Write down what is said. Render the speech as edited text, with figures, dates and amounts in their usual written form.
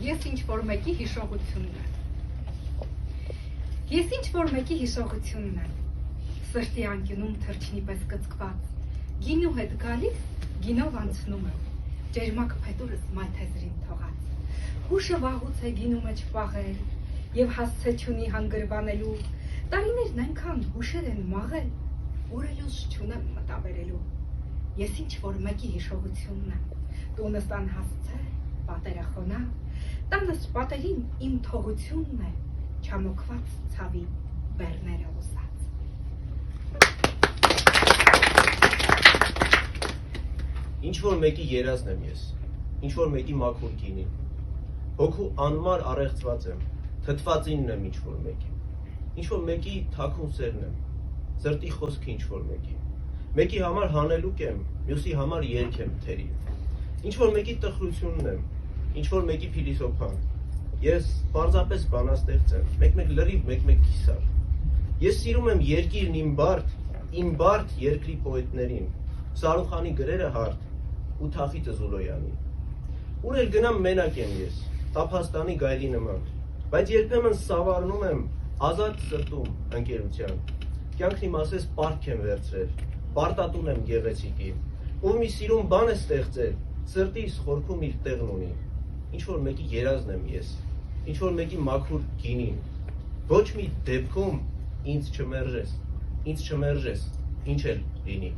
ես ինչ-որ մեկի հիշողությունն եմ։ Ես ինչ-որ մեկի հիշողությունն եմ։ Սրտի անկյունում թրջնի պես կծկված, գինու հետ գալիս, գինով անցնում եմ, ջերմակ փետուրս մայթեզրին թողած։ Հուշը վաղուց է գինու մեջ պաղել, և հասցե չունի հանգրվանելու, տարիներն այնքան հուշեր են մաղել, ուրելուս չունեմ մտաբերելու։ Ես ինչ-որ մեկի հիշողությունն եմ, տունս անհասցե, պատերը խոնավ, տանս պատերին իմ թողությունն է, չամոքված ցավի բեռները ուսած։ Ինչ-որ մեկի երազն եմ ես, ինչ-որ մեկի մաքուր գինին, հոգու անմար առեղծված եմ, թթվածինն եմ ինչ-որ մեկի, ինչ-որ մեկի թաքուն սերն եմ, սրտի խոսքը ինչ-որ մեկի համար հանելուկ եմ, մյուսի համար երգ եմ թերի, ինչ-որ մեկի տխրությունն եմ, ինչ-որ մեկի փիլիսոփան, ես պարզապես բանաստեղծ եմ, մեկ-մեկ լրիվ, մեկ-մեկ կիսար, ես սիրում եմ երկիրն իմ բարդ երկրի պոետներին, Սարուխանի գրերը հարթ ու Թախիծը Զուլոյանի, ուր էլ գնամ մենակ եմ ես, Տափաստանի գայլի նման, բայց երբեմն սավառնում եմ ազատ սրտում ընկերության, կյանքն իմ ասես պարտք եմ վերցրել, պարտատուն եմ գեղեցիկի, ով մի սիրուն բան է ստեղծել, սրտիս խորքում իր տեղն ունի, ինչ-որ մեկի երազն եմ ես, ինչ-որ մեկի մաքուր գինին, ոչ մի դեպքում ինձ չմերժես, ինչ էլ լինի։